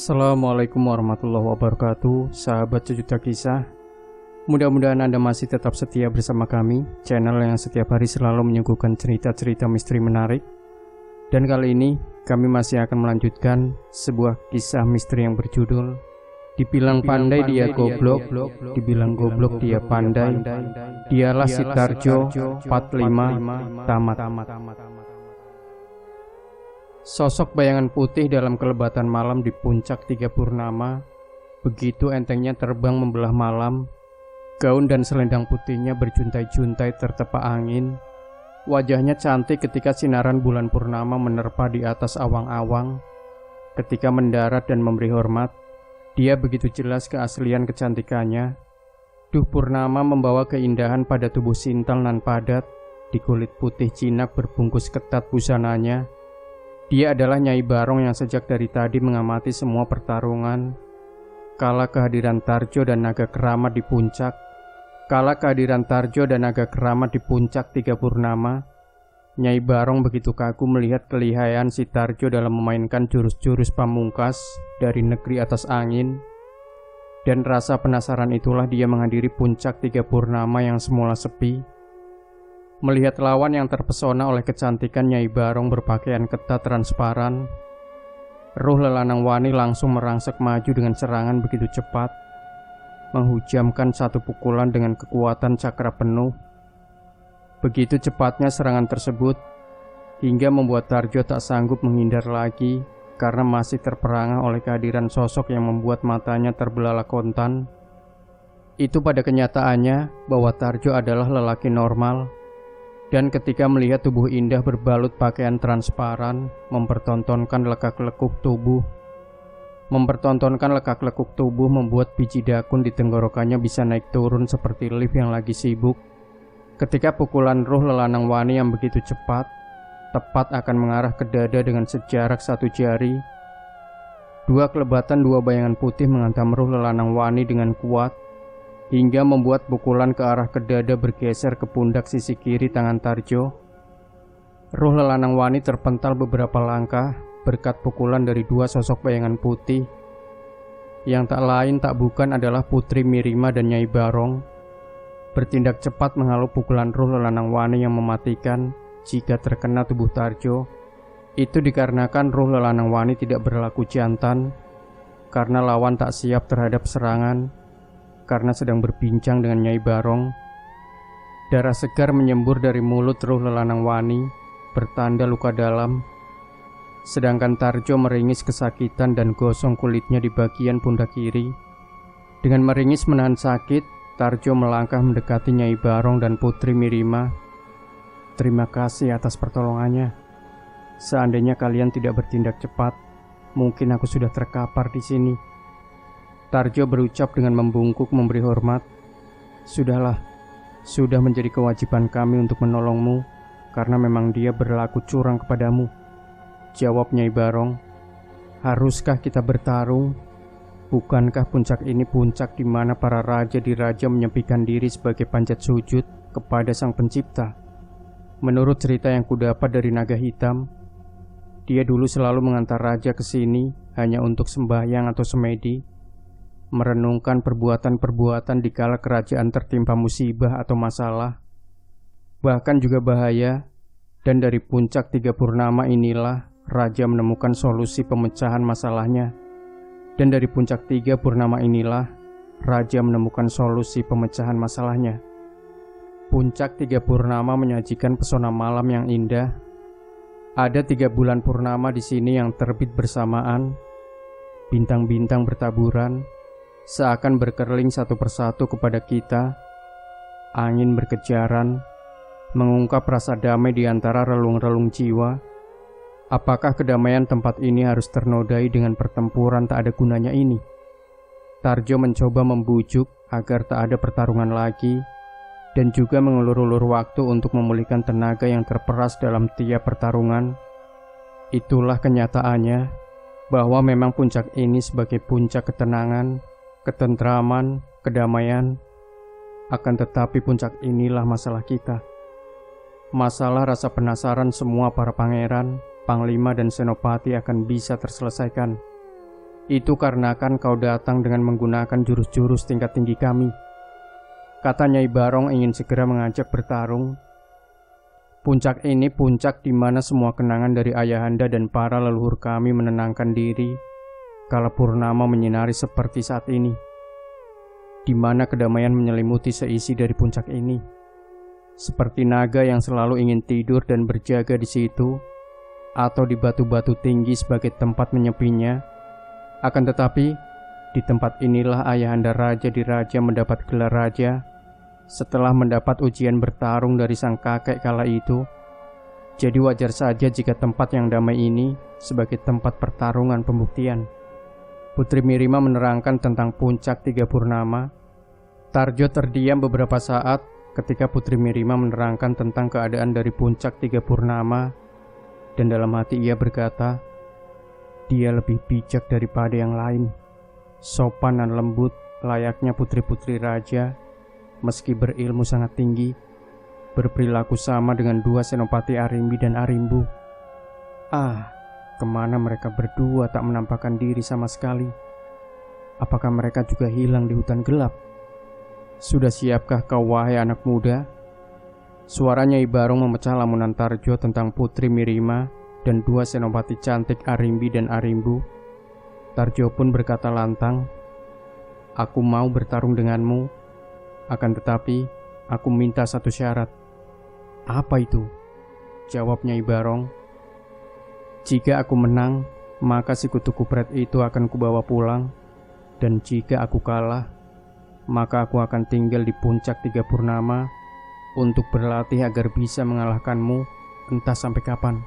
Assalamualaikum warahmatullahi wabarakatuh, sahabat Sejuta Kisah. Mudah-mudahan Anda masih tetap setia bersama kami, channel yang setiap hari selalu menyuguhkan cerita-cerita misteri menarik. Dan kali ini, kami masih akan melanjutkan sebuah kisah misteri yang berjudul Dibilang pandai dia goblok, dibilang goblok dia pandai. Dialah si Tarjo 45 tamat. Sosok bayangan putih dalam kelebatan malam di puncak Tiga Purnama begitu entengnya terbang membelah malam. Gaun dan selendang putihnya berjuntai-juntai tertepa angin. Wajahnya cantik ketika sinaran bulan purnama menerpa di atas awang-awang. Ketika mendarat dan memberi hormat, dia begitu jelas keaslian kecantikannya. Duh, purnama membawa keindahan pada tubuh sintal nan padat, di kulit putih jinak berbungkus ketat busananya. Dia adalah Nyai Barong yang sejak dari tadi mengamati semua pertarungan. Kala kehadiran Tarjo dan naga keramat di puncak, Tiga Purnama, Nyai Barong begitu kagum melihat kelihayan si Tarjo dalam memainkan jurus-jurus pamungkas dari negeri atas angin. Dan rasa penasaran itulah dia menghadiri puncak Tiga Purnama yang semula sepi. Melihat lawan yang terpesona oleh kecantikan Nyai Barong berpakaian ketat transparan, ruh lelanang wani langsung merangsek maju dengan serangan begitu cepat, menghujamkan satu pukulan dengan kekuatan cakra penuh. Begitu cepatnya serangan tersebut, hingga membuat Tarjo tak sanggup menghindar lagi karena masih terperangah oleh kehadiran sosok yang membuat matanya terbelalak kontan. Itu pada kenyataannya bahwa Tarjo adalah lelaki normal. Dan ketika melihat tubuh indah berbalut pakaian transparan, mempertontonkan lekak-lekuk tubuh membuat biji dakun di tenggorokannya bisa naik turun seperti lift yang lagi sibuk. Ketika pukulan ruh lelanang wani yang begitu cepat, tepat akan mengarah ke dada dengan sejarak satu jari. Dua bayangan putih menghantam ruh lelanang wani dengan kuat, hingga membuat pukulan ke arah ke dada bergeser ke pundak sisi kiri tangan Tarjo. Ruh lelanang wani terpental beberapa langkah berkat pukulan dari dua sosok bayangan putih, yang tak lain tak bukan adalah Putri Mirima dan Nyai Barong. Bertindak cepat menghalau pukulan ruh lelanang wani yang mematikan jika terkena tubuh Tarjo. Itu dikarenakan ruh lelanang wani tidak berlaku jantan, karena lawan tak siap terhadap serangan. Karena sedang berbincang dengan Nyai Barong, darah segar menyembur dari mulut ruh lelanang wani, bertanda luka dalam. Sedangkan Tarjo meringis kesakitan dan gosong kulitnya di bagian pundak kiri. Dengan meringis menahan sakit, Tarjo melangkah mendekati Nyai Barong dan Putri Mirima. "Terima kasih atas pertolongannya. Seandainya kalian tidak bertindak cepat, mungkin aku sudah terkapar di sini." Tarjo berucap dengan membungkuk memberi hormat. "Sudahlah, sudah menjadi kewajiban kami untuk menolongmu, karena memang dia berlaku curang kepadamu," jawab Nyai Barong. "Haruskah kita bertarung? Bukankah puncak ini puncak di mana para raja diraja menyepikan diri sebagai panjat sujud kepada Sang Pencipta? Menurut cerita yang kudapat dari naga hitam, dia dulu selalu mengantar raja ke sini hanya untuk sembahyang atau semedi, merenungkan perbuatan-perbuatan dikala kerajaan tertimpa musibah atau masalah, bahkan juga bahaya. Dan dari puncak Tiga Purnama inilah raja menemukan solusi pemecahan masalahnya. Puncak Tiga Purnama menyajikan pesona malam yang indah. Ada 3 bulan purnama di sini yang terbit bersamaan. Bintang-bintang bertaburan, seakan berkeliling satu persatu kepada kita. Angin berkejaran, mengungkap rasa damai di antara relung-relung jiwa. Apakah kedamaian tempat ini harus ternodai dengan pertempuran tak ada gunanya ini? Tarjo mencoba membujuk agar tak ada pertarungan lagi, dan juga mengulur-ulur waktu untuk memulihkan tenaga yang terperas dalam tiap pertarungan. Itulah kenyataannya, bahwa memang puncak ini sebagai puncak ketenangan, ketentraman, kedamaian. Akan tetapi puncak inilah masalah kita. Masalah rasa penasaran semua para pangeran, panglima dan senopati akan bisa terselesaikan. Itu karena kan kau datang dengan menggunakan jurus-jurus tingkat tinggi kami. Kata Nyai Barong ingin segera mengajak bertarung. Puncak ini puncak di mana semua kenangan dari ayahanda dan para leluhur kami menenangkan diri kala purnama menyinari seperti saat ini, di mana kedamaian menyelimuti seisi dari puncak ini. Seperti naga yang selalu ingin tidur dan berjaga di situ, atau di batu-batu tinggi sebagai tempat menyepinya. Akan tetapi, di tempat inilah ayahanda Raja Diraja mendapat gelar raja setelah mendapat ujian bertarung dari sang kakek kala itu. Jadi wajar saja jika tempat yang damai ini sebagai tempat pertarungan pembuktian. Putri Mirima menerangkan tentang puncak 3 purnama. Tarjo terdiam beberapa saat ketika Putri Mirima menerangkan tentang keadaan dari puncak 3 purnama, dan dalam hati ia berkata, dia lebih bijak daripada yang lain, sopan dan lembut layaknya putri-putri raja, meski berilmu sangat tinggi, berperilaku sama dengan 2 senopati Arimbi dan Arimbu. Kemana mereka berdua tak menampakkan diri sama sekali? Apakah mereka juga hilang di hutan gelap? Sudah siapkah kau wahai anak muda? Suaranya Nyai Barong memecah lamunan Tarjo tentang Putri Mirima dan 2 senopati cantik Arimbi dan Arimbu. Tarjo pun berkata lantang, aku mau bertarung denganmu, akan tetapi aku minta satu syarat. Apa itu? Jawab Nyai Barong. Jika aku menang, maka si kutu kupret itu akan kubawa pulang, dan jika aku kalah, maka aku akan tinggal di puncak 3 purnama untuk berlatih agar bisa mengalahkanmu entah sampai kapan.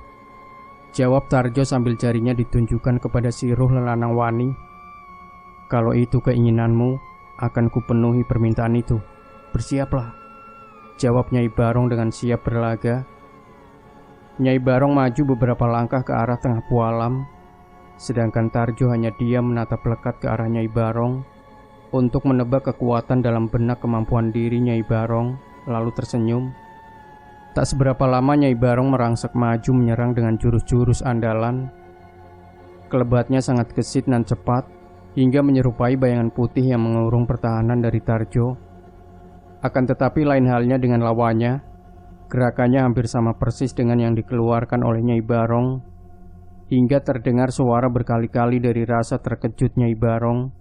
Jawab Tarjo sambil jarinya ditunjukkan kepada si ruh lelanang wani. Kalau itu keinginanmu, akan kupenuhi permintaan itu. Bersiaplah, jawab Nyai Barong dengan siap berlaga. Nyai Barong maju beberapa langkah ke arah tengah pualam, sedangkan Tarjo hanya diam menatap lekat ke arah Nyai Barong untuk menebak kekuatan dalam benak kemampuan diri Nyai Barong, lalu tersenyum. Tak seberapa lama Nyai Barong merangsek maju menyerang dengan jurus-jurus andalan. Kelebatnya sangat gesit dan cepat, hingga menyerupai bayangan putih yang mengurung pertahanan dari Tarjo. Akan tetapi lain halnya dengan lawannya. Gerakannya hampir sama persis dengan yang dikeluarkan oleh Nyai Barong, hingga terdengar suara berkali-kali dari rasa terkejut Nyai Barong.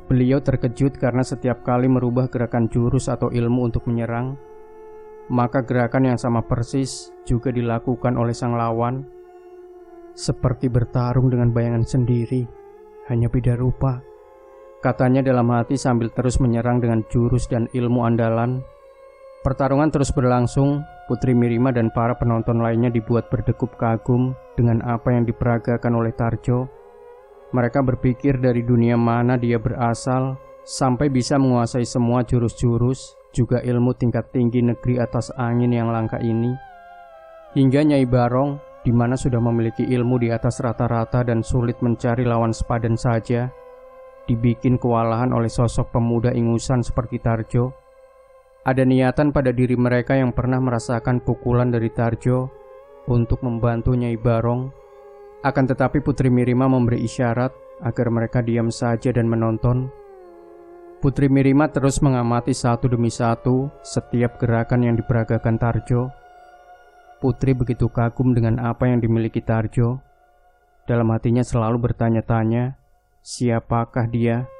Beliau terkejut karena setiap kali merubah gerakan jurus atau ilmu untuk menyerang, maka gerakan yang sama persis juga dilakukan oleh sang lawan. Seperti bertarung dengan bayangan sendiri, hanya beda rupa, katanya dalam hati sambil terus menyerang dengan jurus dan ilmu andalan. Pertarungan terus berlangsung. Putri Mirima dan para penonton lainnya dibuat berdekup kagum dengan apa yang diperagakan oleh Tarjo. Mereka berpikir dari dunia mana dia berasal sampai bisa menguasai semua jurus-jurus, juga ilmu tingkat tinggi negeri atas angin yang langka ini. Hingga Nyai Barong, di mana sudah memiliki ilmu di atas rata-rata dan sulit mencari lawan sepadan saja, dibikin kewalahan oleh sosok pemuda ingusan seperti Tarjo. Ada niatan pada diri mereka yang pernah merasakan pukulan dari Tarjo untuk membantu Nyai Barong. Akan tetapi Putri Mirima memberi isyarat agar mereka diam saja dan menonton. Putri Mirima terus mengamati satu demi satu setiap gerakan yang diperagakan Tarjo. Putri begitu kagum dengan apa yang dimiliki Tarjo. Dalam hatinya selalu bertanya-tanya, siapakah dia?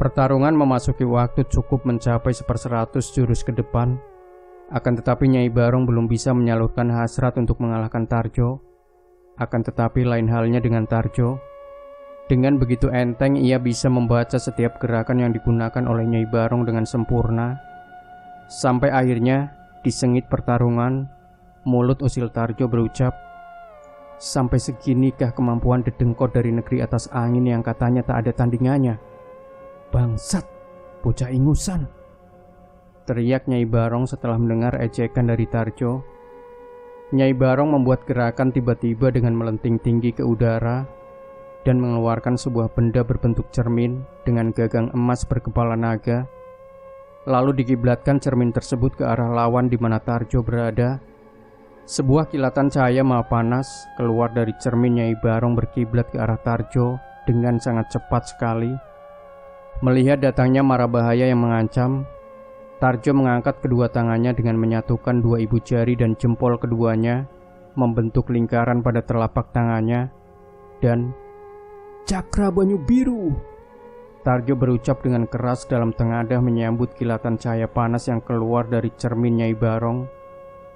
Pertarungan memasuki waktu cukup mencapai 1/100 jurus ke depan. Akan tetapi Nyai Barong belum bisa menyalurkan hasrat untuk mengalahkan Tarjo. Akan tetapi lain halnya dengan Tarjo. Dengan begitu enteng ia bisa membaca setiap gerakan yang digunakan oleh Nyai Barong dengan sempurna. Sampai akhirnya di sengit pertarungan, mulut usil Tarjo berucap, sampai seginikah kemampuan dedengkot dari negeri atas angin yang katanya tak ada tandingannya? Bangsat, bocah ingusan, teriak Nyai Barong setelah mendengar ejekan dari Tarjo. Nyai Barong membuat gerakan tiba-tiba dengan melenting tinggi ke udara dan mengeluarkan sebuah benda berbentuk cermin dengan gagang emas berkepala naga. Lalu dikiblatkan cermin tersebut ke arah lawan di mana Tarjo berada. Sebuah kilatan cahaya maha panas keluar dari cermin Nyai Barong berkiblat ke arah Tarjo dengan sangat cepat sekali. Melihat datangnya mara bahaya yang mengancam, Tarjo mengangkat kedua tangannya dengan menyatukan dua ibu jari dan jempol keduanya membentuk lingkaran pada telapak tangannya dan "Cakra Banyu Biru!" Tarjo berucap dengan keras dalam tengadah menyambut kilatan cahaya panas yang keluar dari cermin Nyai Barong.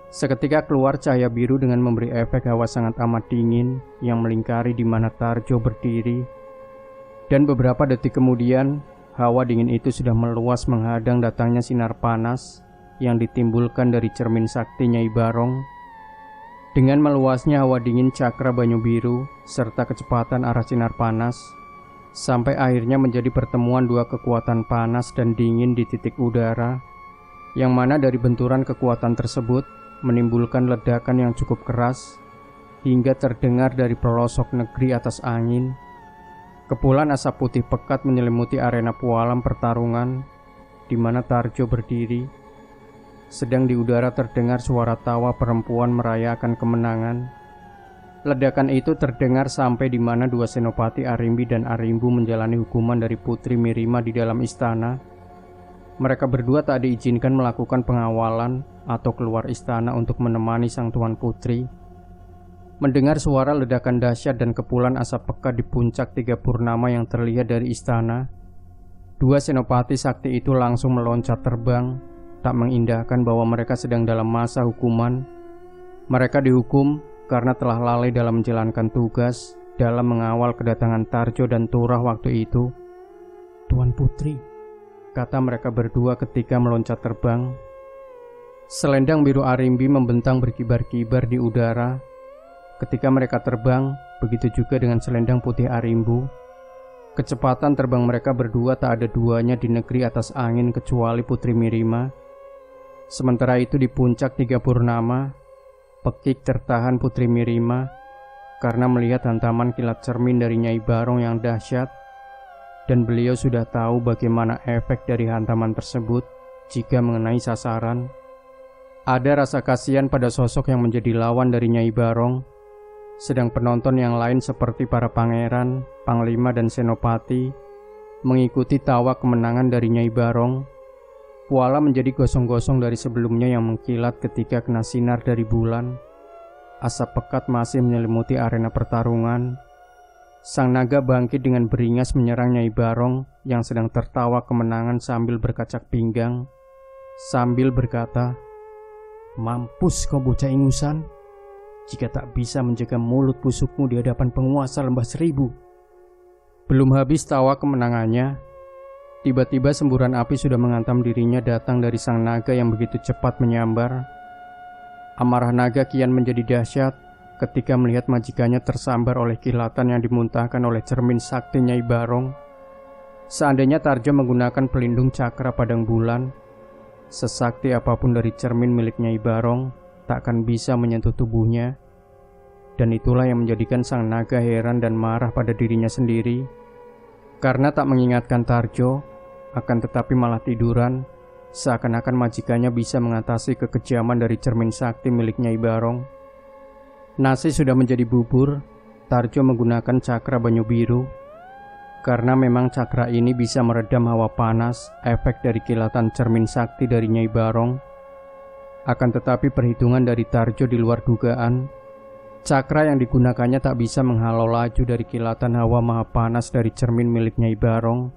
Seketika keluar cahaya biru dengan memberi efek hawa sangat amat dingin yang melingkari di mana Tarjo berdiri. Dan beberapa detik kemudian, hawa dingin itu sudah meluas menghadang datangnya sinar panas yang ditimbulkan dari cermin sakti Nyai Barong. Dengan meluasnya hawa dingin cakra Banyu Biru serta kecepatan arah sinar panas, sampai akhirnya menjadi pertemuan dua kekuatan panas dan dingin di titik udara, yang mana dari benturan kekuatan tersebut menimbulkan ledakan yang cukup keras hingga terdengar dari pelosok negeri atas angin. Kepulan asap putih pekat menyelimuti arena pualam pertarungan di mana Tarjo berdiri. Sedang di udara terdengar suara tawa perempuan merayakan kemenangan. Ledakan itu terdengar sampai di mana dua senopati Arimbi dan Arimbu menjalani hukuman dari Putri Mirima di dalam istana. Mereka berdua tak diizinkan melakukan pengawalan atau keluar istana untuk menemani sang tuan putri. Mendengar suara ledakan dahsyat dan kepulan asap pekat di puncak tiga purnama yang terlihat dari istana, dua senopati sakti itu langsung meloncat terbang, tak mengindahkan bahwa mereka sedang dalam masa hukuman. Mereka dihukum karena telah lalai dalam menjalankan tugas dalam mengawal kedatangan Tarjo dan Turah waktu itu. "Tuan Putri," kata mereka berdua ketika meloncat terbang. Selendang biru Arimbi membentang berkibar-kibar di udara. Ketika mereka terbang, begitu juga dengan selendang putih Arimbu. Kecepatan terbang mereka berdua tak ada duanya di negeri atas angin kecuali Putri Mirima. Sementara itu di puncak tiga purnama, Pekik tertahan Putri Mirima karena melihat hantaman kilat cermin dari Nyai Barong yang dahsyat, dan beliau sudah tahu bagaimana efek dari hantaman tersebut jika mengenai sasaran. Ada rasa kasihan pada sosok yang menjadi lawan dari Nyai Barong, sedang penonton yang lain seperti para pangeran, panglima dan senopati mengikuti tawa kemenangan dari Nyai Barong. Puala menjadi gosong-gosong dari sebelumnya yang mengkilat ketika kena sinar dari bulan. Asap pekat masih menyelimuti arena pertarungan. Sang naga bangkit dengan beringas menyerang Nyai Barong yang sedang tertawa kemenangan sambil berkacak pinggang, sambil berkata, "Mampus kau bocah ingusan, jika tak bisa menjaga mulut busukmu di hadapan penguasa lembah seribu." Belum habis tawa kemenangannya, tiba-tiba semburan api sudah menghantam dirinya datang dari sang naga yang begitu cepat menyambar. Amarah naga kian menjadi dahsyat ketika melihat majikannya tersambar oleh kilatan yang dimuntahkan oleh cermin sakti Nyai Barong. Seandainya Tarjo menggunakan pelindung cakra padang bulan, sesakti apapun dari cermin milik Nyai Barong tak akan bisa menyentuh tubuhnya. Dan itulah yang menjadikan sang naga heran dan marah pada dirinya sendiri, karena tak mengingatkan Tarjo, akan tetapi malah tiduran, seakan-akan majikannya bisa mengatasi kekejaman dari cermin sakti milik Nyai Barong. Nasi sudah menjadi bubur, Tarjo menggunakan cakra Banyu Biru, karena memang cakra ini bisa meredam hawa panas efek dari kilatan cermin sakti dari Nyai Barong. Akan tetapi perhitungan dari Tarjo di luar dugaan. Cakra yang digunakannya tak bisa menghalau laju dari kilatan hawa maha panas dari cermin milik Nyai Barong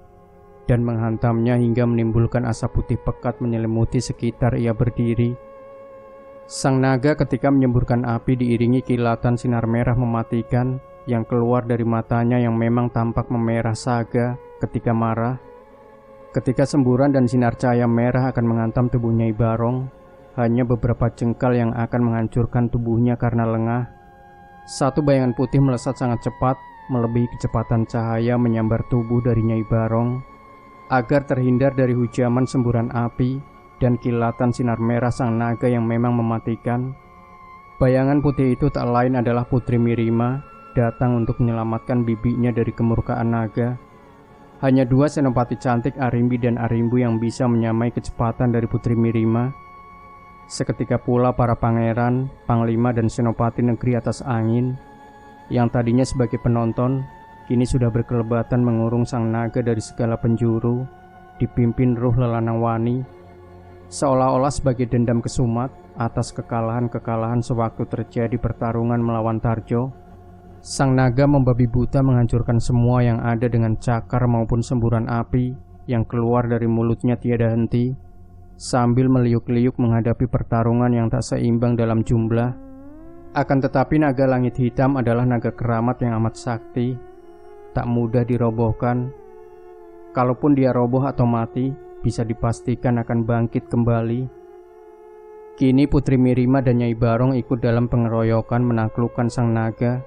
dan menghantamnya hingga menimbulkan asap putih pekat menyelimuti sekitar ia berdiri. Sang naga ketika menyemburkan api diiringi kilatan sinar merah mematikan yang keluar dari matanya yang memang tampak memerah saga ketika marah. Ketika semburan dan sinar cahaya merah akan menghantam tubuh Nyai Barong, hanya beberapa jengkal yang akan menghancurkan tubuhnya karena lengah. Satu bayangan putih melesat sangat cepat melebihi kecepatan cahaya menyambar tubuh dari Nyai Barong agar terhindar dari hujaman semburan api dan kilatan sinar merah sang naga yang memang mematikan. Bayangan putih itu tak lain adalah Putri Mirima datang untuk menyelamatkan bibinya dari kemurkaan naga. Hanya dua senopati cantik Arimbi dan Arimbu yang bisa menyamai kecepatan dari Putri Mirima. Seketika pula para pangeran, panglima dan senopati negeri atas angin yang tadinya sebagai penonton kini sudah berkelebatan mengurung sang naga dari segala penjuru, dipimpin ruh lelanang wani, seolah-olah sebagai dendam kesumat atas kekalahan-kekalahan sewaktu terjadi pertarungan melawan Tarjo. Sang naga membabi buta menghancurkan semua yang ada dengan cakar maupun semburan api yang keluar dari mulutnya tiada henti, sambil meliuk-liuk menghadapi pertarungan yang tak seimbang dalam jumlah. Akan tetapi naga langit hitam adalah naga keramat yang amat sakti, tak mudah dirobohkan. Kalaupun dia roboh atau mati, bisa dipastikan akan bangkit kembali. Kini Putri Mirima dan Nyai Barong ikut dalam pengeroyokan menaklukkan sang naga,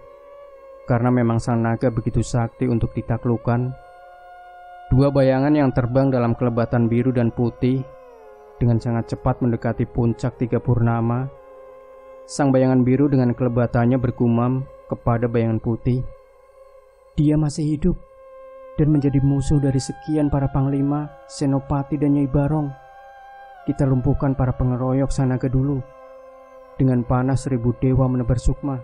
karena memang sang naga begitu sakti untuk ditaklukkan. Dua bayangan yang terbang dalam kelebatan biru dan putih dengan sangat cepat mendekati puncak tiga purnama. Sang bayangan biru dengan kelebatannya bergumam kepada bayangan putih, "Dia masih hidup dan menjadi musuh dari sekian para panglima, senopati dan Nyai Barong. Kita lumpuhkan para pengeroyok sang naga dulu dengan panah 1000 dewa menebar sukma.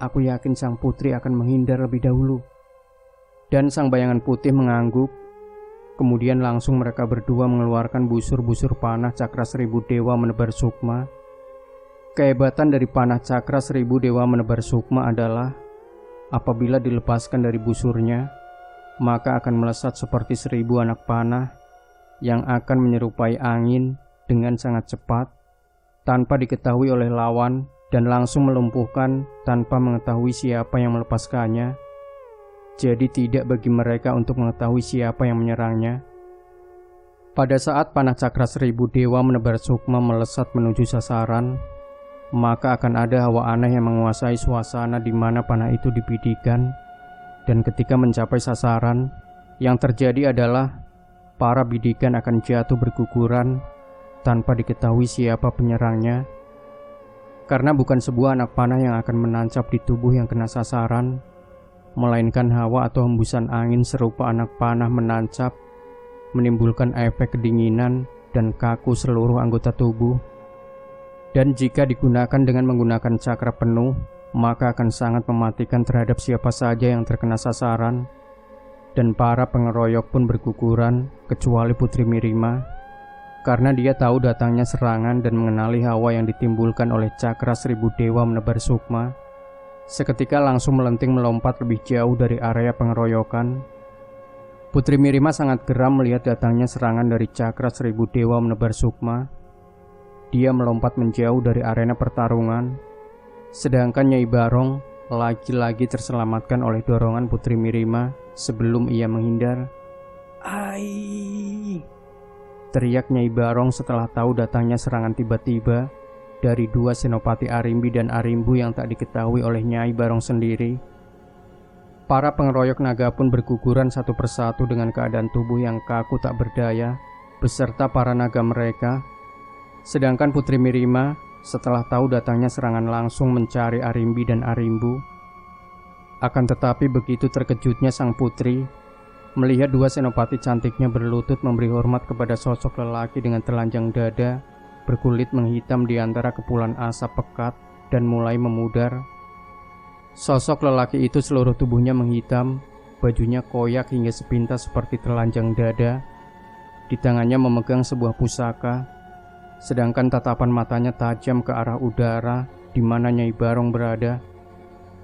Aku yakin sang putri akan menghindar lebih dahulu." Dan sang bayangan putih mengangguk. Kemudian langsung mereka berdua mengeluarkan busur-busur panah cakra 1000 dewa menebar sukma. Kehebatan dari panah cakra 1000 dewa menebar sukma adalah apabila dilepaskan dari busurnya, maka akan melesat seperti 1000 anak panah yang akan menyerupai angin dengan sangat cepat tanpa diketahui oleh lawan dan langsung melumpuhkan tanpa mengetahui siapa yang melepaskannya. Jadi tidak bagi mereka untuk mengetahui siapa yang menyerangnya. Pada saat panah cakra 1000 dewa menebar sukma melesat menuju sasaran, maka akan ada hawa aneh yang menguasai suasana di mana panah itu dibidikan. Dan ketika mencapai sasaran, yang terjadi adalah para bidikan akan jatuh berguguran tanpa diketahui siapa penyerangnya. Karena bukan sebuah anak panah yang akan menancap di tubuh yang kena sasaran, melainkan hawa atau hembusan angin serupa anak panah menancap, menimbulkan efek kedinginan dan kaku seluruh anggota tubuh. Dan jika digunakan dengan menggunakan cakra penuh, maka akan sangat mematikan terhadap siapa saja yang terkena sasaran. Dan para pengeroyok pun berguguran, kecuali Putri Mirima, karena dia tahu datangnya serangan dan mengenali hawa yang ditimbulkan oleh cakra 1000 dewa menebar sukma. Seketika langsung melenting melompat lebih jauh dari area pengeroyokan. Putri Mirima sangat geram melihat datangnya serangan dari cakra 1000 dewa menebar sukma. Dia melompat menjauh dari arena pertarungan, sedangkan Nyai Barong lagi-lagi terselamatkan oleh dorongan Putri Mirima sebelum ia menghindar. "Ai!" teriak Nyai Barong setelah tahu datangnya serangan tiba-tiba dari dua senopati Arimbi dan Arimbu yang tak diketahui oleh Nyai Barong sendiri. Para pengeroyok naga pun berguguran satu persatu dengan keadaan tubuh yang kaku tak berdaya, beserta para naga mereka. Sedangkan Putri Mirima setelah tahu datangnya serangan langsung mencari Arimbi dan Arimbu. Akan tetapi begitu terkejutnya sang putri melihat dua senopati cantiknya berlutut memberi hormat kepada sosok lelaki dengan telanjang dada, berkulit menghitam di antara kepulan asap pekat dan mulai memudar. Sosok lelaki itu seluruh tubuhnya menghitam, bajunya koyak hingga sepintas seperti telanjang dada. Di tangannya memegang sebuah pusaka, sedangkan tatapan matanya tajam ke arah udara di mana Nyai Barong berada.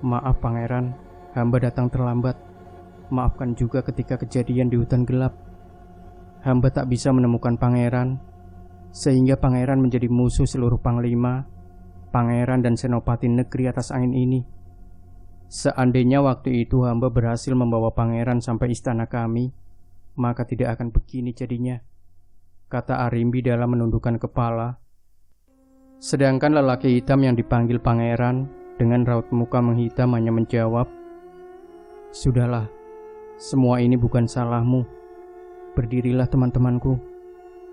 "Maaf pangeran, hamba datang terlambat. Maafkan juga ketika kejadian di hutan gelap. Hamba tak bisa menemukan pangeran, sehingga pangeran menjadi musuh seluruh panglima, pangeran dan senopati negeri atas angin ini. Seandainya waktu itu hamba berhasil membawa pangeran sampai istana kami, maka tidak akan begini jadinya," kata Arimbi dalam menundukkan kepala. Sedangkan lelaki hitam yang dipanggil pangeran dengan raut muka menghitam hanya menjawab, "Sudahlah, semua ini bukan salahmu. Berdirilah teman-temanku,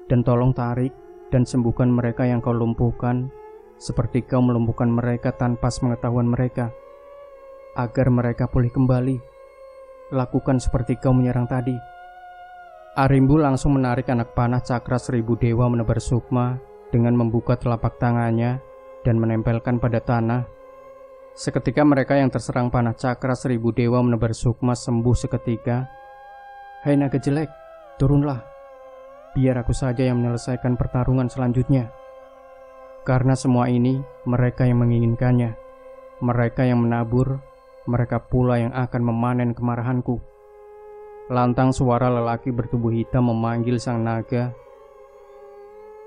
dan tolong tarik dan sembuhkan mereka yang kau lumpuhkan, seperti kau melumpuhkan mereka tanpa sepengetahuan mereka, agar mereka pulih kembali. Lakukan seperti kau menyerang tadi." Arimbu langsung menarik anak panah cakra 1000 dewa menebar sukma dengan membuka telapak tangannya dan menempelkan pada tanah. Seketika mereka yang terserang panah cakra 1000 dewa menebar sukma sembuh seketika. "Hai naga jelek, turunlah. Biar aku saja yang menyelesaikan pertarungan selanjutnya." Karena semua ini mereka yang menginginkannya. Mereka yang menabur, mereka pula yang akan memanen kemarahanku. Lantang suara lelaki bertubuh hitam memanggil sang naga.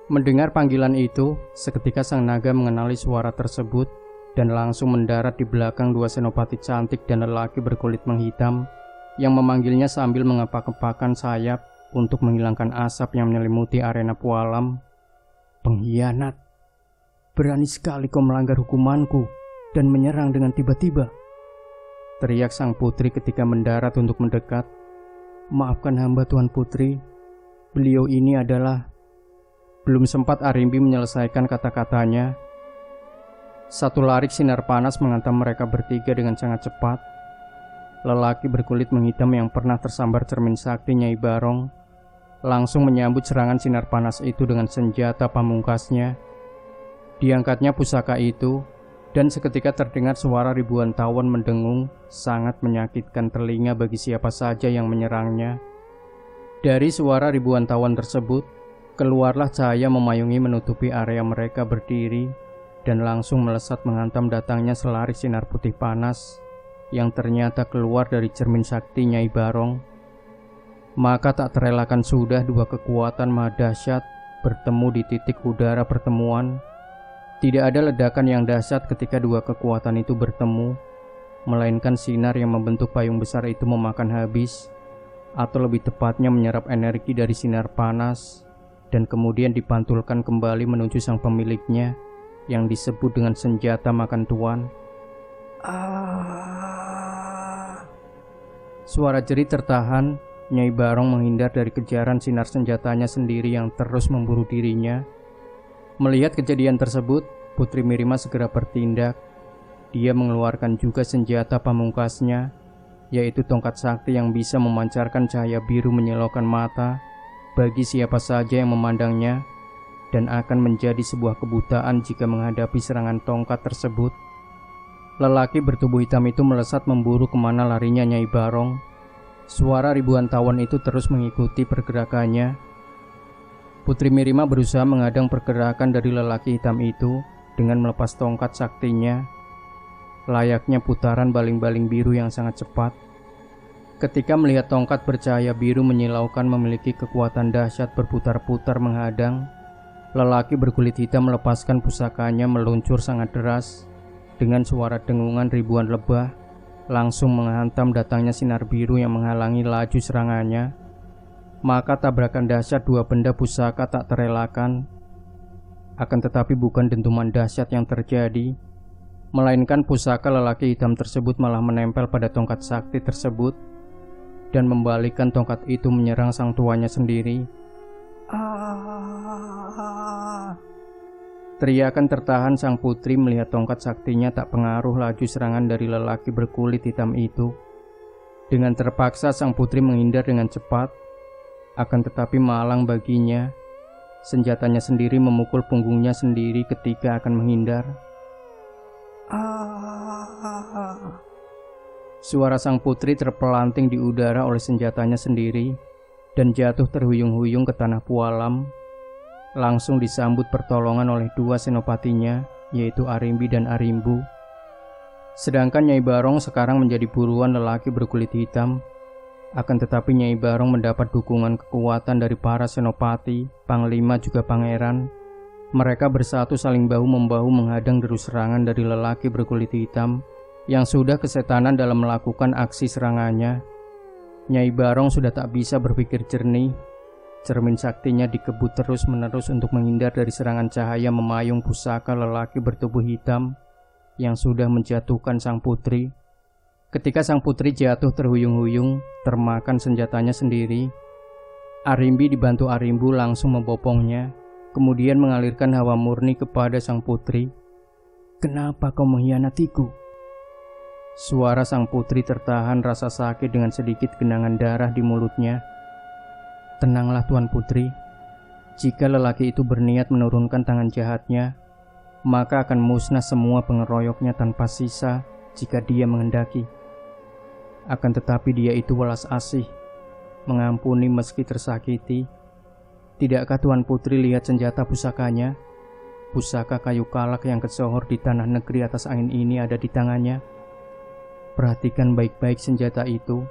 Mendengar panggilan itu, seketika sang naga mengenali suara tersebut dan langsung mendarat di belakang dua senopati cantik dan lelaki berkulit menghitam yang memanggilnya sambil mengepak-kepakan sayap untuk menghilangkan asap yang menyelimuti arena pualam. "Pengkhianat! Berani sekali kau melanggar hukumanku dan menyerang dengan tiba-tiba," teriak sang putri ketika mendarat untuk mendekat. "Maafkan hamba Tuan Putri, beliau ini adalah..." Belum sempat Arimbi menyelesaikan kata-katanya, satu larik sinar panas menghantam mereka bertiga dengan sangat cepat. Lelaki berkulit menghitam yang pernah tersambar cermin sakti Nyai Barong langsung menyambut serangan sinar panas itu dengan senjata pamungkasnya. Diangkatnya pusaka itu, dan seketika terdengar suara ribuan tawon mendengung, sangat menyakitkan telinga bagi siapa saja yang menyerangnya. Dari suara ribuan tawon tersebut, keluarlah cahaya memayungi menutupi area mereka berdiri, dan langsung melesat menghantam datangnya selaris sinar putih panas yang ternyata keluar dari cermin sakti Nyai Barong. Maka tak terelakkan sudah dua kekuatan maha dahsyat bertemu di titik udara pertemuan. Tidak ada ledakan yang dahsyat ketika dua kekuatan itu bertemu, melainkan sinar yang membentuk payung besar itu memakan habis, atau lebih tepatnya menyerap energi dari sinar panas, dan kemudian dipantulkan kembali menuju sang pemiliknya yang disebut dengan senjata makan tuan. Suara jerit tertahan. Nyai Barong menghindar dari kejaran sinar senjatanya sendiri yang terus memburu dirinya. Melihat kejadian tersebut, Putri Mirima segera bertindak. Dia mengeluarkan juga senjata pamungkasnya, yaitu tongkat sakti yang bisa memancarkan cahaya biru menyilaukan mata bagi siapa saja yang memandangnya, dan akan menjadi sebuah kebutaan jika menghadapi serangan tongkat tersebut. Lelaki bertubuh hitam itu melesat memburu kemana larinya Nyai Barong. Suara ribuan tawon itu terus mengikuti pergerakannya. Putri Mirima berusaha menghadang pergerakan dari lelaki hitam itu dengan melepas tongkat saktinya, layaknya putaran baling-baling biru yang sangat cepat. Ketika melihat tongkat bercahaya biru menyilaukan memiliki kekuatan dahsyat berputar-putar menghadang, lelaki berkulit hitam melepaskan pusakanya meluncur sangat deras dengan suara dengungan ribuan lebah, langsung menghantam datangnya sinar biru yang menghalangi laju serangannya. Maka tabrakan dahsyat dua benda pusaka tak terelakkan. Akan tetapi bukan dentuman dahsyat yang terjadi, melainkan pusaka lelaki hitam tersebut malah menempel pada tongkat sakti tersebut dan membalikkan tongkat itu menyerang sang tuanya sendiri. Teriakan tertahan sang putri melihat tongkat saktinya tak pengaruh laju serangan dari lelaki berkulit hitam itu. Dengan terpaksa sang putri menghindar dengan cepat, akan tetapi malang baginya, senjatanya sendiri memukul punggungnya sendiri ketika akan menghindar. Suara sang putri terpelanting di udara oleh senjatanya sendiri dan jatuh terhuyung-huyung ke tanah pualam. Langsung disambut pertolongan oleh dua senopatinya, yaitu Arimbi dan Arimbu. Sedangkan Nyai Barong sekarang menjadi buruan lelaki berkulit hitam. Akan tetapi Nyai Barong mendapat dukungan kekuatan dari para senopati, panglima juga pangeran. Mereka bersatu saling bahu-membahu menghadang deru serangan dari lelaki berkulit hitam yang sudah kesetanan dalam melakukan aksi serangannya. Nyai Barong sudah tak bisa berpikir jernih. Cermin saktinya dikebut terus-menerus untuk menghindar dari serangan cahaya memayung pusaka lelaki bertubuh hitam yang sudah menjatuhkan sang putri. Ketika sang putri jatuh terhuyung-huyung, termakan senjatanya sendiri, Arimbi dibantu Arimbu langsung membopongnya, kemudian mengalirkan hawa murni kepada sang putri. "Kenapa kau mengkhianatiku?" Suara sang putri tertahan rasa sakit dengan sedikit genangan darah di mulutnya. "Tenanglah Tuan Putri, Jika lelaki itu berniat menurunkan tangan jahatnya, maka akan musnah semua pengeroyoknya tanpa sisa jika dia menghendaki. Akan tetapi dia itu welas asih, mengampuni meski tersakiti. Tidakkah Tuan Putri lihat senjata pusakanya? Pusaka kayu kalak yang kesohor di tanah negeri atas angin ini ada di tangannya. Perhatikan baik-baik senjata itu.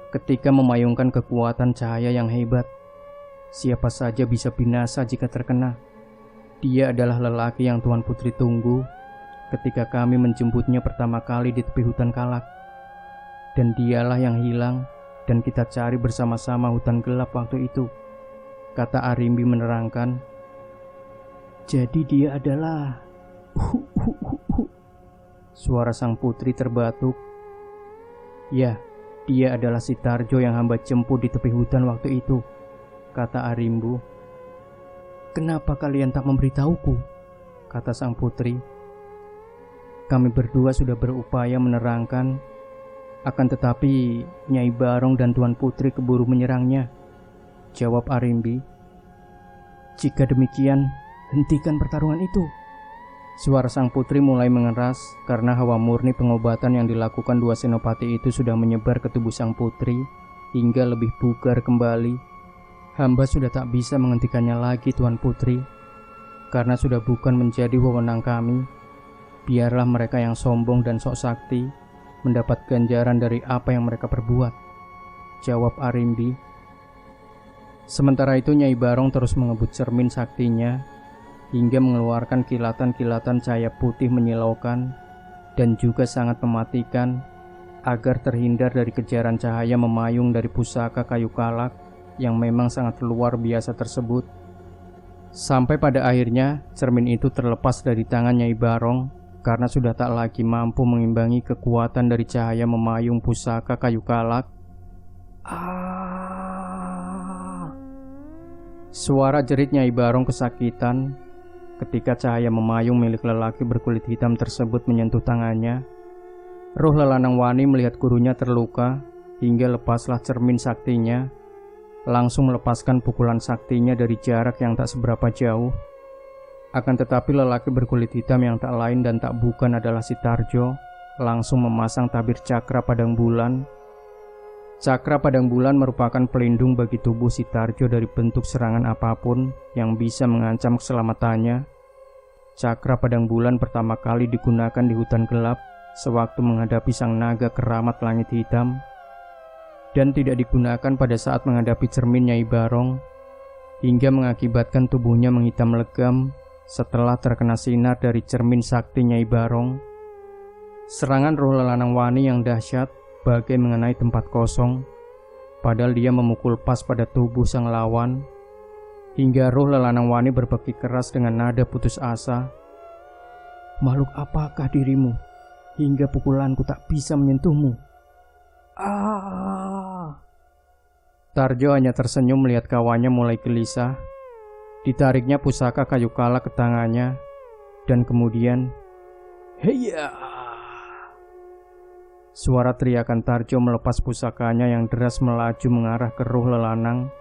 Ketika memayungkan kekuatan cahaya yang hebat, siapa saja bisa binasa jika terkena. Dia adalah lelaki yang Tuan Putri tunggu ketika kami menjemputnya pertama kali di tepi hutan kalak. Dan dialah yang hilang dan kita cari bersama-sama hutan gelap waktu itu, kata Arimbi menerangkan. Jadi dia adalah... Suara sang putri terbatuk. Ya, dia adalah si Tarjo yang hamba jemput di tepi hutan waktu itu, kata Arimbu. Kenapa kalian tak memberitahuku? Kata sang putri. Kami berdua sudah berupaya menerangkan, akan tetapi Nyai Barong dan Tuan Putri keburu menyerangnya, jawab Arimbi. Jika demikian, hentikan pertarungan itu. Suara sang putri mulai mengeras karena hawa murni pengobatan yang dilakukan dua senopati itu sudah menyebar ke tubuh sang putri hingga lebih bugar kembali. Hamba sudah tak bisa menghentikannya lagi, Tuan Putri, karena sudah bukan menjadi wewenang kami. Biarlah mereka yang sombong dan sok sakti mendapat ganjaran dari apa yang mereka perbuat, jawab Arimbi. Sementara itu Nyai Barong terus mengebut cermin saktinya hingga mengeluarkan kilatan-kilatan cahaya putih menyilaukan dan juga sangat mematikan agar terhindar dari kejaran cahaya memayung dari pusaka kayu kalak yang memang sangat luar biasa tersebut. Sampai pada akhirnya cermin itu terlepas dari tangan Nyai Barong karena sudah tak lagi mampu mengimbangi kekuatan dari cahaya memayung pusaka kayu kalak. Suara jerit Nyai Barong kesakitan ketika cahaya memayung milik lelaki berkulit hitam tersebut menyentuh tangannya. Roh lelanang wani melihat gurunya terluka hingga lepaslah cermin saktinya, langsung melepaskan pukulan saktinya dari jarak yang tak seberapa jauh. Akan tetapi lelaki berkulit hitam yang tak lain dan tak bukan adalah si Tarjo langsung memasang tabir cakra padang bulan. Cakra padang bulan merupakan pelindung bagi tubuh si Tarjo dari bentuk serangan apapun yang bisa mengancam keselamatannya. Cakra padang bulan pertama kali digunakan di hutan gelap sewaktu menghadapi sang naga keramat langit hitam, dan tidak digunakan pada saat menghadapi cermin Nyai Barong, hingga mengakibatkan tubuhnya menghitam legam setelah terkena sinar dari cermin sakti Nyai Barong. Serangan roh lelanang wani yang dahsyat bagai mengenai tempat kosong, padahal dia memukul pas pada tubuh sang lawan, hingga roh lelanang wani berbeki keras dengan nada putus asa. Makhluk apakah dirimu, hingga pukulanku tak bisa menyentuhmu? Tarjo hanya tersenyum melihat kawannya mulai gelisah. Ditariknya pusaka kayu kalak ke tangannya, dan kemudian heya! Suara teriakan Tarjo melepas pusakanya yang deras melaju mengarah ke roh lelanang.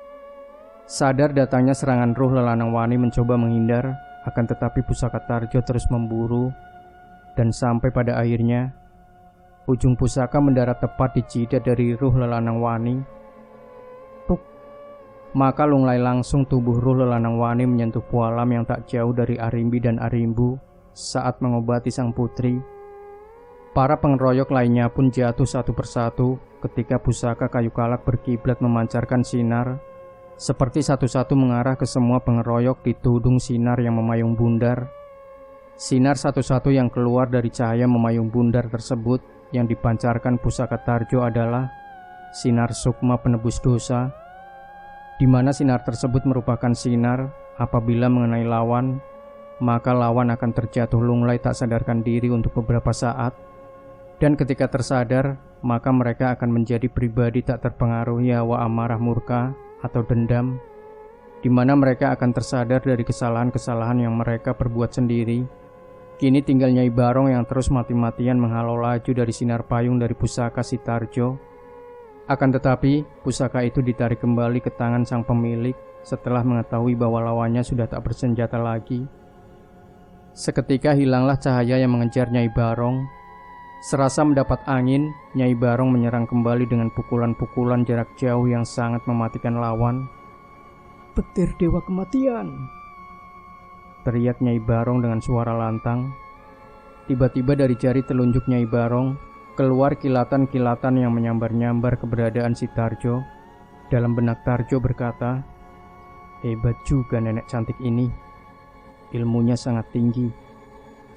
Sadar datangnya serangan roh lelanang wani mencoba menghindar, akan tetapi pusaka Tarjo terus memburu, dan sampai pada akhirnya ujung pusaka mendarat tepat di jidat dari roh lelanang wani. Tuk! Maka lunglai langsung tubuh roh lelanang wani menyentuh pualam yang tak jauh dari Arimbi dan Arimbu saat mengobati sang putri. Para pengeroyok lainnya pun jatuh satu persatu ketika pusaka kayu kalak berkiblat memancarkan sinar, seperti satu-satu mengarah ke semua pengeroyok di tudung sinar yang memayung bundar. Sinar satu-satu yang keluar dari cahaya memayung bundar tersebut yang dipancarkan pusaka Tarjo adalah sinar sukma penebus dosa, di mana sinar tersebut merupakan sinar apabila mengenai lawan, maka lawan akan terjatuh lunglai tak sadarkan diri untuk beberapa saat. Dan ketika tersadar, maka mereka akan menjadi pribadi tak terpengaruhi hawa amarah murka atau dendam, di mana mereka akan tersadar dari kesalahan-kesalahan yang mereka perbuat sendiri. Kini tinggal Nyai Barong yang terus mati-matian menghalau laju dari sinar payung dari pusaka si Tarjo. Akan tetapi, pusaka itu ditarik kembali ke tangan sang pemilik setelah mengetahui bahwa lawannya sudah tak bersenjata lagi. Seketika hilanglah cahaya yang mengejar Nyai Barong. Serasa mendapat angin, Nyai Barong menyerang kembali dengan pukulan-pukulan jarak jauh yang sangat mematikan lawan. "Petir Dewa Kematian!" teriak Nyai Barong dengan suara lantang. Tiba-tiba dari jari telunjuk Nyai Barong keluar kilatan-kilatan yang menyambar-nyambar keberadaan si Tarjo. Dalam benak Tarjo berkata, "Hebat juga nenek cantik ini. Ilmunya sangat tinggi.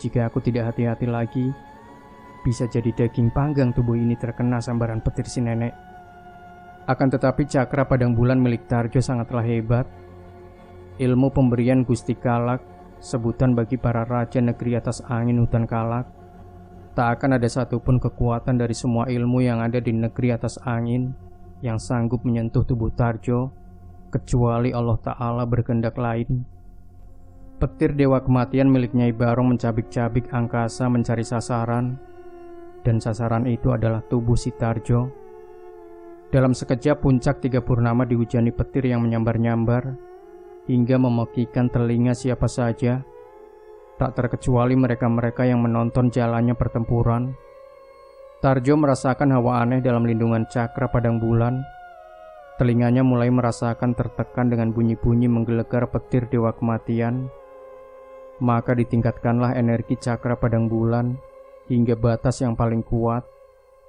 Jika aku tidak hati-hati lagi, bisa jadi daging panggang tubuh ini terkena sambaran petir si nenek." Akan tetapi cakra padang bulan milik Tarjo sangatlah hebat. Ilmu pemberian Gusti Kalak, sebutan bagi para raja negeri atas angin hutan Kalak. Tak akan ada satupun kekuatan dari semua ilmu yang ada di negeri atas angin yang sanggup menyentuh tubuh Tarjo, kecuali Allah Ta'ala berkehendak lain. Petir Dewa Kematian milik Nyai Barong mencabik-cabik angkasa mencari sasaran, dan sasaran itu adalah tubuh si Tarjo. Dalam sekejap puncak tiga purnama dihujani petir yang menyambar-nyambar hingga memekikan telinga siapa saja, tak terkecuali mereka-mereka yang menonton jalannya pertempuran. Tarjo merasakan hawa aneh dalam lindungan cakra padang bulan. Telinganya mulai merasakan tertekan dengan bunyi-bunyi menggelegar petir Dewa Kematian. Maka ditingkatkanlah energi cakra padang bulan hingga batas yang paling kuat,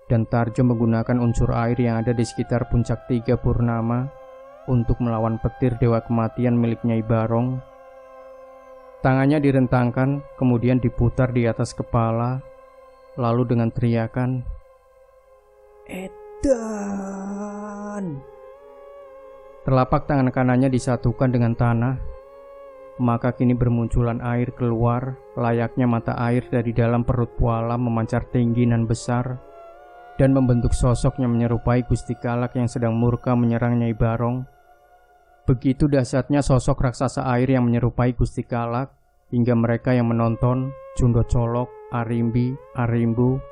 dan Tarjo menggunakan unsur air yang ada di sekitar puncak tiga purnama untuk melawan petir Dewa Kematian milik Nyai Barong. Tangannya direntangkan, kemudian diputar di atas kepala, lalu dengan teriakan, "Edan!" telapak tangan kanannya disatukan dengan tanah. Maka kini bermunculan air keluar, layaknya mata air dari dalam perut Puala memancar tinggi dan besar, dan membentuk sosok yang menyerupai Gusti Kalak yang sedang murka menyerang Nyai Barong. Begitu dahsyatnya sosok raksasa air yang menyerupai Gusti Kalak, hingga mereka yang menonton, Jundo Colok, Arimbi, Arimbu,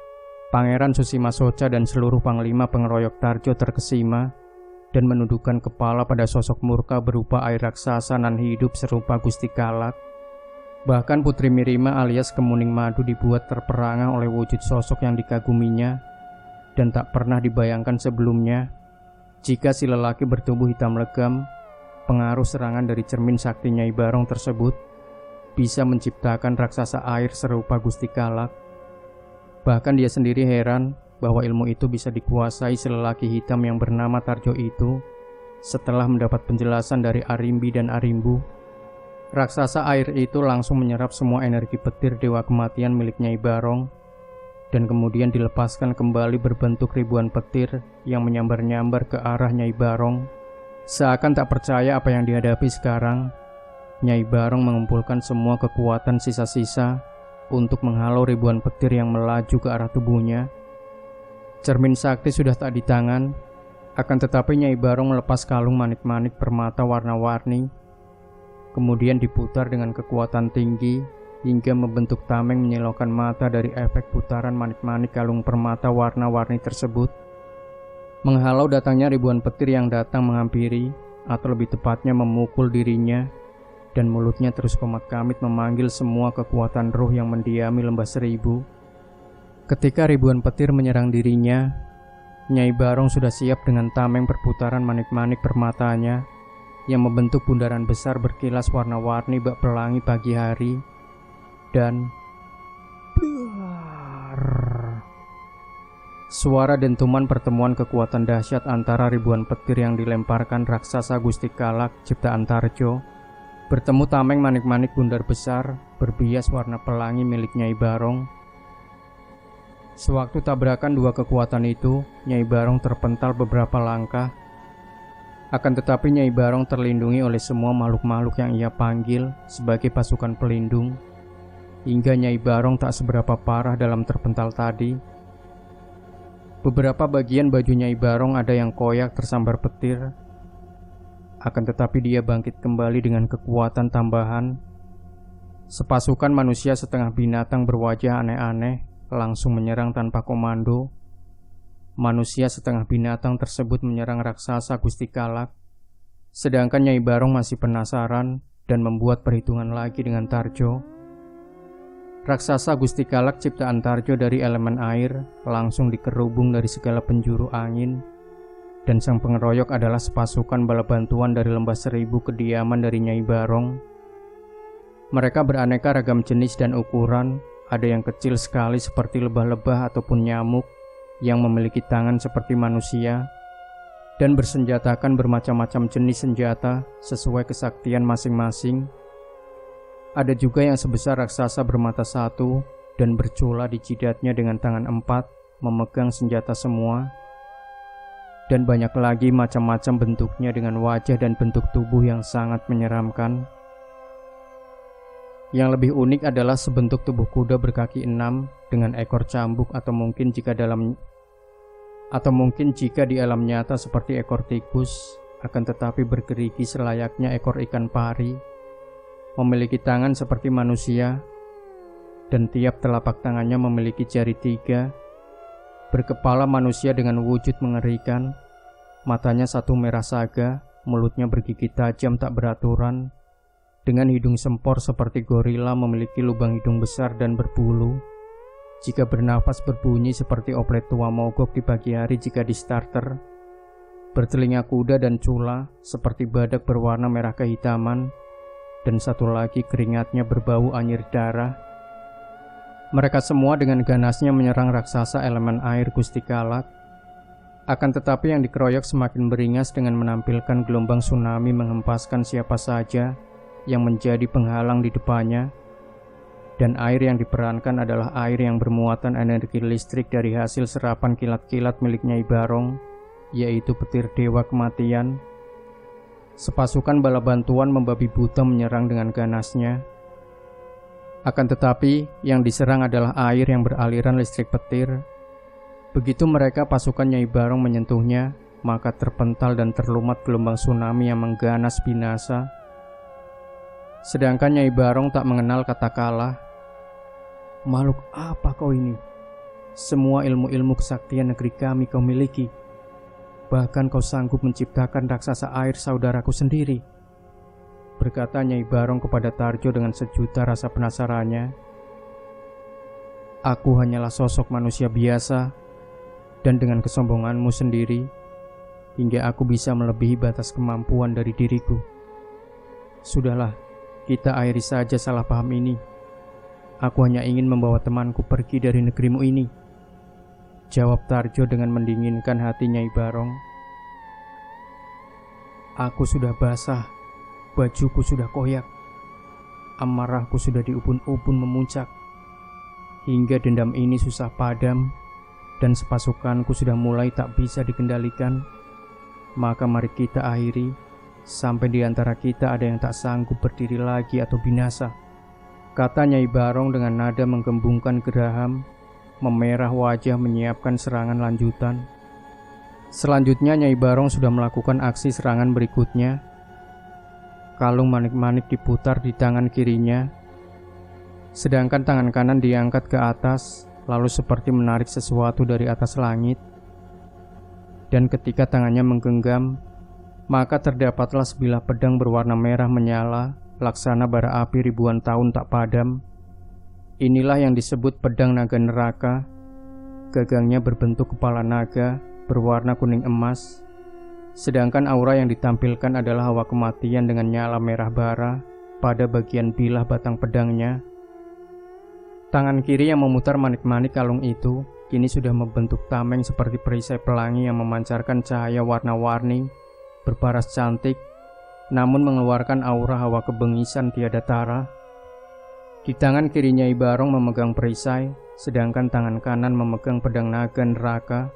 Pangeran Susima Soca dan seluruh panglima pengeroyok Tarjo terkesima dan menundukkan kepala pada sosok murka berupa air raksasa nan hidup serupa Gusti Kalak. Bahkan Putri Mirima alias Kemuning Madu dibuat terperangah oleh wujud sosok yang dikaguminya, dan tak pernah dibayangkan sebelumnya jika si lelaki bertubuh hitam legam, pengaruh serangan dari cermin sakti Nyai Barong tersebut bisa menciptakan raksasa air serupa Gusti Kalak. Bahkan dia sendiri heran bahwa ilmu itu bisa dikuasai si lelaki hitam yang bernama Tarjo itu setelah mendapat penjelasan dari Arimbi dan Arimbu. Raksasa air itu langsung menyerap semua energi petir Dewa Kematian milik Nyai Barong, dan kemudian dilepaskan kembali berbentuk ribuan petir yang menyambar-nyambar ke arah Nyai Barong. Seakan tak percaya apa yang dihadapi sekarang, Nyai Barong mengumpulkan semua kekuatan sisa-sisa untuk menghalau ribuan petir yang melaju ke arah tubuhnya. Cermin sakti sudah tak di tangan, akan tetapi Nyai Barong melepas kalung manik-manik permata warna-warni, kemudian diputar dengan kekuatan tinggi hingga membentuk tameng menyilaukan mata dari efek putaran manik-manik kalung permata warna-warni tersebut, menghalau datangnya ribuan petir yang datang menghampiri, atau lebih tepatnya memukul dirinya, dan mulutnya terus komat-kamit memanggil semua kekuatan roh yang mendiami lembah seribu. Ketika ribuan petir menyerang dirinya, Nyai Barong sudah siap dengan tameng perputaran manik-manik permatanya yang membentuk bundaran besar berkilas warna-warni bak pelangi pagi hari, dan suara dentuman pertemuan kekuatan dahsyat antara ribuan petir yang dilemparkan raksasa Gusti Kalak ciptaan Tarjo bertemu tameng manik-manik bundar besar berbias warna pelangi milik Nyai Barong. Sewaktu tabrakan dua kekuatan itu, Nyai Barong terpental beberapa langkah. Akan tetapi Nyai Barong terlindungi oleh semua makhluk-makhluk yang ia panggil sebagai pasukan pelindung, hingga Nyai Barong tak seberapa parah dalam terpental tadi. Beberapa bagian baju Nyai Barong ada yang koyak tersambar petir. Akan tetapi dia bangkit kembali dengan kekuatan tambahan. Sepasukan manusia setengah binatang berwajah aneh-aneh langsung menyerang tanpa komando. Manusia setengah binatang tersebut menyerang raksasa Gusti Kalak. Sedangkan Nyai Barong masih penasaran dan membuat perhitungan lagi dengan Tarjo. Raksasa Gusti Kalak ciptaan Tarjo dari elemen air langsung dikerubung dari segala penjuru angin, dan sang pengeroyok adalah sepasukan bala bantuan dari lembah seribu kediaman dari Nyai Barong. Mereka beraneka ragam jenis dan ukuran, ada yang kecil sekali seperti lebah-lebah ataupun nyamuk, yang memiliki tangan seperti manusia, dan bersenjatakan bermacam-macam jenis senjata sesuai kesaktian masing-masing. Ada juga yang sebesar raksasa bermata satu dan bercula di jidatnya dengan tangan 4, memegang senjata semua. Dan banyak lagi macam-macam bentuknya dengan wajah dan bentuk tubuh yang sangat menyeramkan. Yang lebih unik adalah sebentuk tubuh kuda berkaki 6 dengan ekor cambuk atau mungkin jika di alam nyata seperti ekor tikus, akan tetapi bergerigi selayaknya ekor ikan pari, memiliki tangan seperti manusia, dan tiap telapak tangannya memiliki jari 3, berkepala manusia dengan wujud mengerikan, matanya satu merah saga, mulutnya bergigi tajam tak beraturan, dengan hidung sempor seperti gorila memiliki lubang hidung besar dan berbulu. Jika bernafas berbunyi seperti oplet tua mogok di pagi hari jika di starter. Bertelinga kuda dan cula seperti badak berwarna merah kehitaman, dan satu lagi keringatnya berbau anyir darah. Mereka semua dengan ganasnya menyerang raksasa elemen air Gusti Kalak. Akan tetapi yang dikeroyok semakin beringas dengan menampilkan gelombang tsunami menghempaskan siapa saja yang menjadi penghalang di depannya. Dan air yang diperankan adalah air yang bermuatan energi listrik dari hasil serapan kilat-kilat milik Nyai Barong, yaitu petir Dewa Kematian. Sepasukan bala bantuan membabi buta menyerang dengan ganasnya. Akan tetapi yang diserang adalah air yang beraliran listrik petir. Begitu mereka pasukan Nyai Barong menyentuhnya, maka terpental dan terlumat gelombang tsunami yang mengganas binasa. Sedangkan Nyai Barong tak mengenal kata kalah. Makhluk apa kau ini? Semua ilmu-ilmu kesaktian negeri kami kau miliki. Bahkan kau sanggup menciptakan raksasa air saudaraku sendiri, berkata Nyai Barong kepada Tarjo dengan sejuta rasa penasarannya. Aku hanyalah sosok manusia biasa, dan dengan kesombonganmu sendiri, hingga aku bisa melebihi batas kemampuan dari diriku. Sudahlah, kita akhiri saja salah paham ini. Aku hanya ingin membawa temanku pergi dari negerimu ini, jawab Tarjo dengan mendinginkan hati Nyai Barong. Aku sudah basah, bajuku sudah koyak, amarahku sudah diubun-ubun memuncak, hingga dendam ini susah padam, dan sepasukanku sudah mulai tak bisa dikendalikan. Maka mari kita akhiri, sampai di antara kita ada yang tak sanggup berdiri lagi atau binasa, kata Nyai Barong dengan nada menggembungkan geraham, memerah wajah menyiapkan serangan lanjutan. Selanjutnya Nyai Barong sudah melakukan aksi serangan berikutnya. Kalung manik-manik diputar di tangan kirinya, sedangkan tangan kanan diangkat ke atas, lalu seperti menarik sesuatu dari atas langit. Dan ketika tangannya menggenggam, maka terdapatlah sebilah pedang berwarna merah menyala, laksana bara api ribuan tahun tak padam. Inilah yang disebut pedang naga neraka. Gagangnya berbentuk kepala naga, berwarna kuning emas. Sedangkan aura yang ditampilkan adalah hawa kematian dengan nyala merah bara pada bagian bilah batang pedangnya. Tangan kiri yang memutar manik-manik kalung itu kini sudah membentuk tameng seperti perisai pelangi yang memancarkan cahaya warna-warni, berparas cantik, namun mengeluarkan aura hawa kebengisan tiada tara. Di tangan kiri Nyai Barong memegang perisai, sedangkan tangan kanan memegang pedang naga neraka.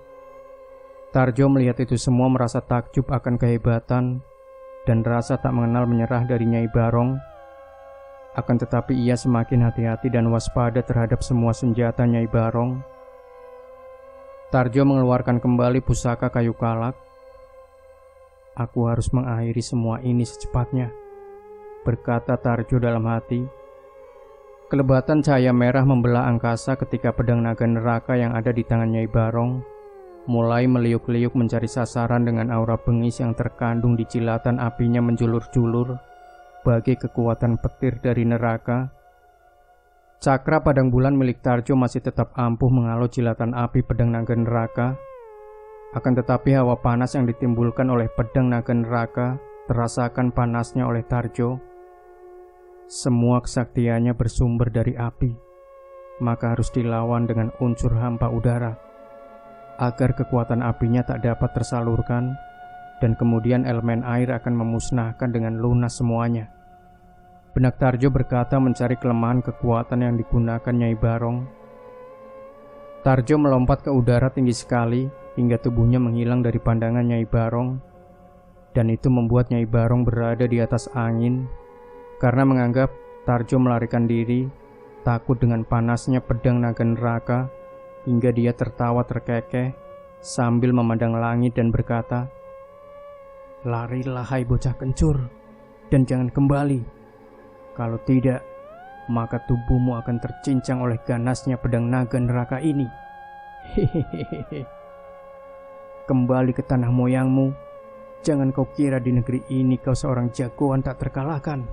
Tarjo melihat itu semua merasa takjub akan kehebatan dan rasa tak mengenal menyerah dari Nyai Barong. Akan tetapi ia semakin hati-hati dan waspada terhadap semua senjata Nyai Barong. Tarjo mengeluarkan kembali pusaka kayu kalak. Aku harus mengakhiri semua ini secepatnya, berkata Tarjo dalam hati. Kelebatan cahaya merah membelah angkasa ketika pedang naga neraka yang ada di tangan Nyai Barong mulai meliuk-liuk mencari sasaran dengan aura bengis yang terkandung di jilatan apinya menjulur-julur bagai kekuatan petir dari neraka. Cakra padang bulan milik Tarjo masih tetap ampuh mengalau jilatan api pedang naga neraka. Akan tetapi hawa panas yang ditimbulkan oleh pedang naga neraka terasakan panasnya oleh Tarjo. Semua kesaktiannya bersumber dari api, maka harus dilawan dengan unsur hampa udara agar kekuatan apinya tak dapat tersalurkan, dan kemudian elemen air akan memusnahkan dengan lunas semuanya. Benak Tarjo berkata mencari kelemahan kekuatan yang digunakan Nyai Barong. Tarjo melompat ke udara tinggi sekali hingga tubuhnya menghilang dari pandangan Nyai Barong, dan itu membuat Nyai Barong berada di atas angin karena menganggap Tarjo melarikan diri, takut dengan panasnya pedang naga neraka, hingga dia tertawa terkekeh sambil memandang langit dan berkata, "Larilah hai bocah kencur, dan jangan kembali. Kalau tidak, maka tubuhmu akan tercincang oleh ganasnya pedang naga neraka ini. Hehehe. Kembali ke tanah moyangmu. Jangan kau kira di negeri ini kau seorang jagoan tak terkalahkan."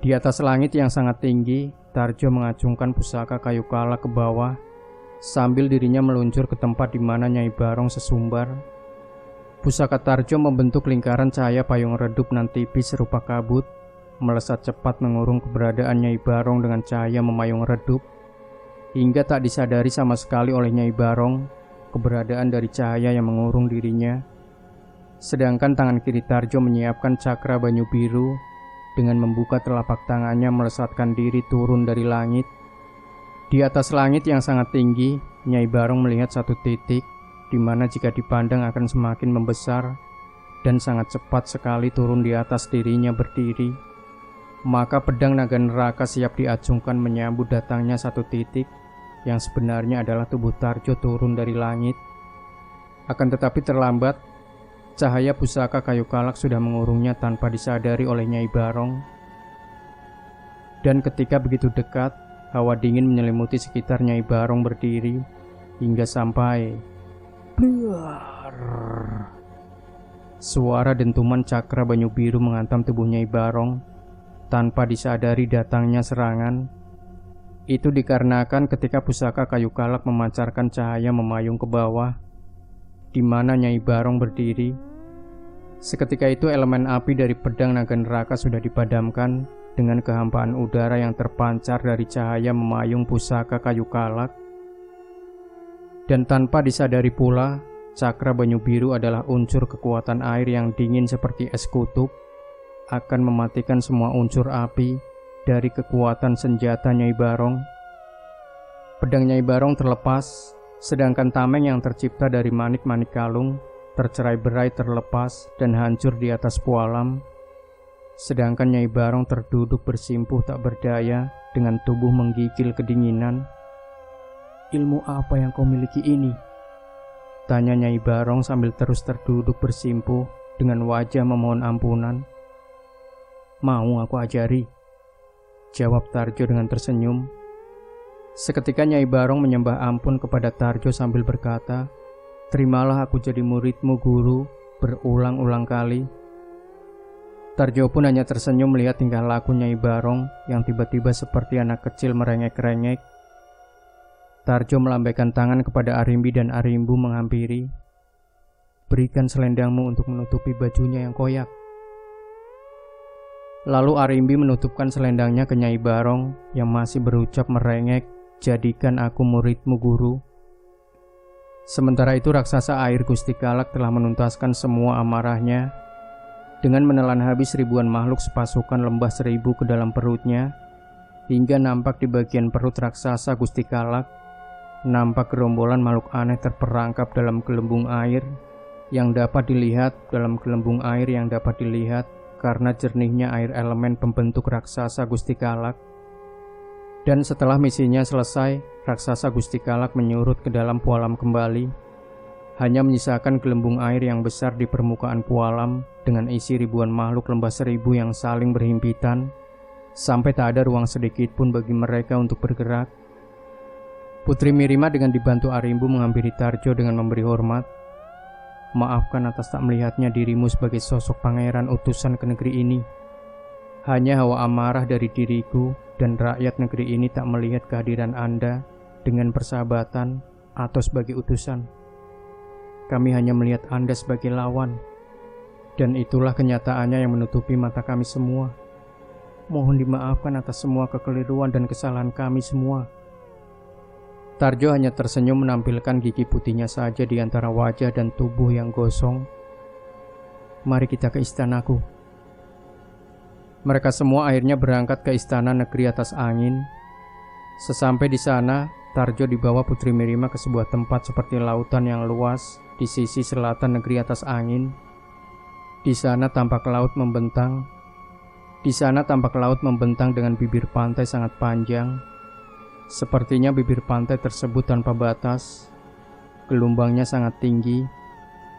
Di atas langit yang sangat tinggi, Tarjo mengacungkan pusaka kayu kala ke bawah sambil dirinya meluncur ke tempat di mana Nyai Barong sesumbar. Pusaka Tarjo membentuk lingkaran cahaya payung redup nan tipis serupa kabut, melesat cepat mengurung keberadaan Nyai Barong dengan cahaya memayung redup, hingga tak disadari sama sekali oleh Nyai Barong keberadaan dari cahaya yang mengurung dirinya. Sedangkan tangan kiri Tarjo menyiapkan cakra banyu biru dengan membuka telapak tangannya melesatkan diri turun dari langit. Di atas langit yang sangat tinggi, Nyai Barong melihat satu titik di mana jika dipandang akan semakin membesar dan sangat cepat sekali turun di atas dirinya berdiri. Maka pedang naga neraka siap diacungkan menyambut datangnya satu titik yang sebenarnya adalah tubuh Tarjo turun dari langit. Akan tetapi terlambat, cahaya pusaka kayu kalak sudah mengurungnya tanpa disadari oleh Nyai Barong. Dan ketika begitu dekat, hawa dingin menyelimuti sekitar Nyai Barong berdiri hingga sampai bluar. Suara dentuman cakra banyu biru menghantam tubuh Nyai Barong tanpa disadari datangnya serangan. Itu dikarenakan ketika pusaka kayu kalak memancarkan cahaya memayung ke bawah di mana Nyai Barong berdiri. Seketika itu elemen api dari pedang naga neraka sudah dipadamkan dengan kehampaan udara yang terpancar dari cahaya memayung pusaka kayu kalak. Dan tanpa disadari pula, cakra banyu biru adalah unsur kekuatan air yang dingin seperti es kutub, akan mematikan semua unsur api dari kekuatan senjata Nyai Barong. Pedang Nyai Barong terlepas, sedangkan tameng yang tercipta dari manik-manik kalung tercerai-berai terlepas dan hancur di atas pualam. Sedangkan Nyai Barong terduduk bersimpuh tak berdaya dengan tubuh menggigil kedinginan. "Ilmu apa yang kau miliki ini?" tanya Nyai Barong sambil terus terduduk bersimpuh dengan wajah memohon ampunan. "Mau aku ajari?" jawab Tarjo dengan tersenyum. Seketika Nyai Barong menyembah ampun kepada Tarjo sambil berkata, "Terimalah aku jadi muridmu guru," berulang-ulang kali. Tarjo pun hanya tersenyum melihat tingkah laku Nyai Barong yang tiba-tiba seperti anak kecil merengek-rengek. Tarjo melambaikan tangan kepada Arimbi dan Arimbu menghampiri. "Berikan selendangmu untuk menutupi bajunya yang koyak." Lalu Arimbi menutupkan selendangnya ke Nyai Barong yang masih berucap merengek, "Jadikan aku muridmu guru." Sementara itu raksasa air Gusti Kalak telah menuntaskan semua amarahnya dengan menelan habis ribuan makhluk sepasukan lembah seribu ke dalam perutnya, hingga nampak di bagian perut raksasa Gusti Kalak nampak gerombolan makhluk aneh terperangkap dalam gelembung air yang dapat dilihat karena jernihnya air elemen pembentuk raksasa Gusti Kalak. Dan setelah misinya selesai, raksasa Gusti Kalak menyurut ke dalam pualam kembali, hanya menyisakan gelembung air yang besar di permukaan pualam dengan isi ribuan makhluk lembah seribu yang saling berhimpitan, sampai tak ada ruang sedikit pun bagi mereka untuk bergerak. Putri Mirima dengan dibantu Arimbu menghampiri Tarjo dengan memberi hormat. Maafkan atas tak melihatnya dirimu sebagai sosok pangeran utusan ke negeri ini. Hanya hawa amarah dari diriku dan rakyat negeri ini tak melihat kehadiran Anda dengan persahabatan atau sebagai utusan. Kami hanya melihat Anda sebagai lawan. Dan itulah kenyataannya yang menutupi mata kami semua. Mohon dimaafkan atas semua kekeliruan dan kesalahan kami semua. Tarjo hanya tersenyum menampilkan gigi putihnya saja di antara wajah dan tubuh yang gosong. Mari kita ke istanaku. Mereka semua akhirnya berangkat ke istana negeri atas angin. Sesampai di sana, Tarjo dibawa Putri Mirima ke sebuah tempat seperti lautan yang luas di sisi selatan negeri atas angin. Di sana tampak laut membentang. Dengan bibir pantai sangat panjang. Sepertinya bibir pantai tersebut tanpa batas. Gelombangnya sangat tinggi,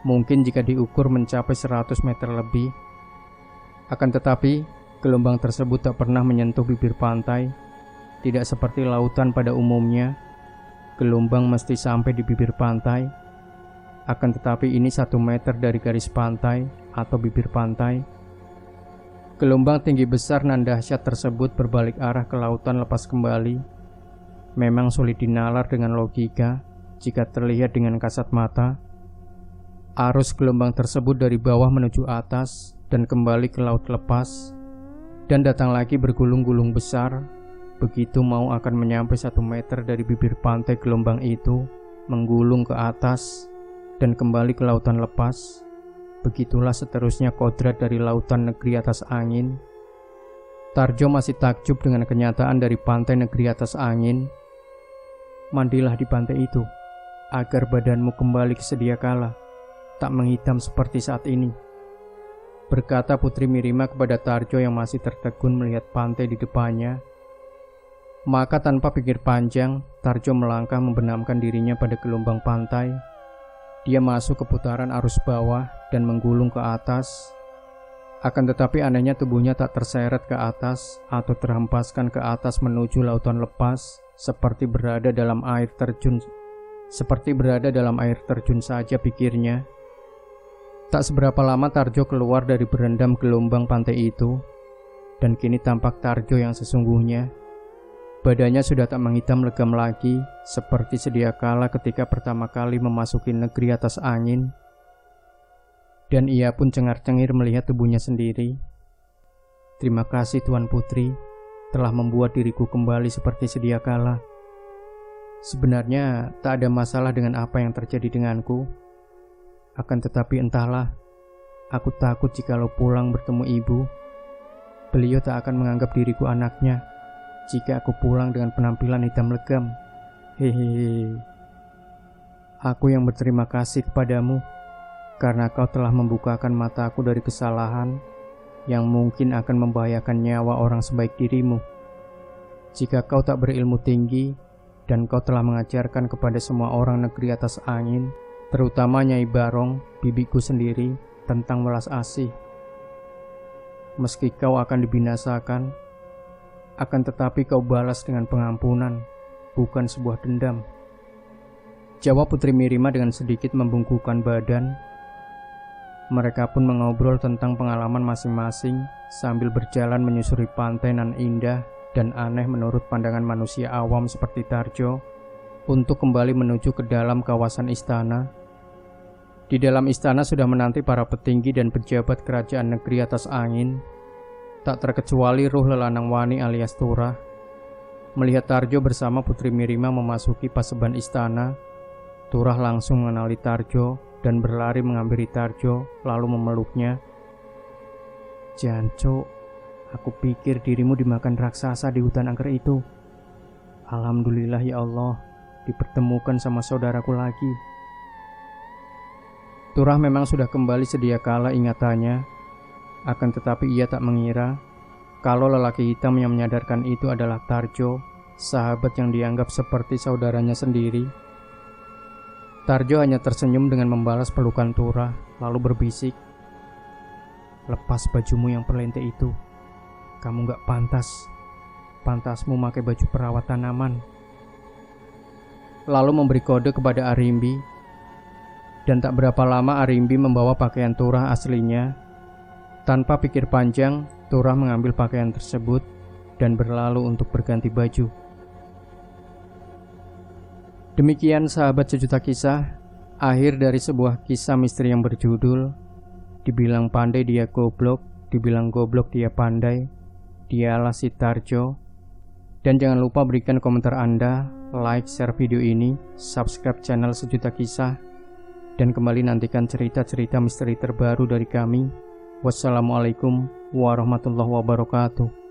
mungkin jika diukur mencapai 100 meter lebih. Akan tetapi, gelombang tersebut tak pernah menyentuh bibir pantai. Tidak seperti lautan pada umumnya, gelombang mesti sampai di bibir pantai. Akan tetapi ini 1 meter dari garis pantai atau bibir pantai. Gelombang tinggi besar nan dahsyat tersebut berbalik arah ke lautan lepas kembali. Memang sulit dinalar dengan logika jika terlihat dengan kasat mata. Arus gelombang tersebut dari bawah menuju atas dan kembali ke laut lepas, dan datang lagi bergulung-gulung besar. Begitu mau akan menyampai 1 meter dari bibir pantai, gelombang itu menggulung ke atas dan kembali ke lautan lepas. Begitulah seterusnya kodrat dari lautan negeri atas angin. Tarjo masih takjub dengan kenyataan dari pantai negeri atas angin. Mandilah di pantai itu, agar badanmu kembali ke sedia kala, tak menghitam seperti saat ini, berkata Putri Mirima kepada Tarjo yang masih tertegun melihat pantai di depannya. Maka tanpa pikir panjang, Tarjo melangkah membenamkan dirinya pada gelombang pantai. Dia masuk ke putaran arus bawah dan menggulung ke atas. Akan tetapi anehnya tubuhnya tak terseret ke atas atau terhempaskan ke atas menuju lautan lepas, seperti berada dalam air terjun saja, pikirnya. Tak seberapa lama Tarjo keluar dari berendam gelombang pantai itu, dan kini tampak Tarjo yang sesungguhnya. Badannya sudah tak menghitam legam lagi, seperti sedia kala ketika pertama kali memasuki negeri atas angin. Dan ia pun cengar-cengir melihat tubuhnya sendiri. Terima kasih Tuan Putri, telah membuat diriku kembali seperti sedia kala. Sebenarnya tak ada masalah dengan apa yang terjadi denganku. Akan tetapi entahlah, aku takut jikalau pulang bertemu ibu, beliau tak akan menganggap diriku anaknya jika aku pulang dengan penampilan hitam legam. Hehehe. Aku yang berterima kasih kepadamu karena kau telah membukakan mataku dari kesalahan yang mungkin akan membahayakan nyawa orang sebaik dirimu. Jika kau tak berilmu tinggi dan kau telah mengajarkan kepada semua orang negeri atas angin, terutama Nyai Barong, bibiku sendiri, tentang welas asih. Meski kau akan dibinasakan, akan tetapi kau balas dengan pengampunan, bukan sebuah dendam. Jawab Putri Mirima dengan sedikit membungkukkan badan. Mereka pun mengobrol tentang pengalaman masing-masing sambil berjalan menyusuri pantai nan indah dan aneh menurut pandangan manusia awam seperti Tarjo untuk kembali menuju ke dalam kawasan istana. Di dalam istana sudah menanti para petinggi dan pejabat kerajaan negeri atas angin, tak terkecuali ruh lelanang wani alias Turah. Melihat Tarjo bersama Putri Mirima memasuki paseban istana, Turah langsung mengenali Tarjo dan berlari menghampiri Tarjo lalu memeluknya. Jancuk, aku pikir dirimu dimakan raksasa di hutan angker itu. Alhamdulillah ya Allah, dipertemukan sama saudaraku lagi. Turah memang sudah kembali sedia kala ingatannya, akan tetapi ia tak mengira kalau lelaki hitam yang menyadarkan itu adalah Tarjo, sahabat yang dianggap seperti saudaranya sendiri. Tarjo hanya tersenyum dengan membalas pelukan Turah, lalu berbisik, "Lepas bajumu yang perlente itu. Kamu gak pantas. Pantasmu pakai baju perawat tanaman." lalu memberi kode kepada Arimbi. Dan tak berapa lama Arimbi membawa pakaian Turah aslinya. Tanpa pikir panjang, Turah mengambil pakaian tersebut dan berlalu untuk berganti baju. Demikian sahabat sejuta kisah, akhir dari sebuah kisah misteri yang berjudul Dibilang pandai dia goblok, dibilang goblok dia pandai, dialah si Tarjo. Dan jangan lupa berikan komentar Anda, like, share video ini, subscribe channel Sejuta Kisah, dan kembali nantikan cerita-cerita misteri terbaru dari kami. Wassalamualaikum warahmatullahi wabarakatuh.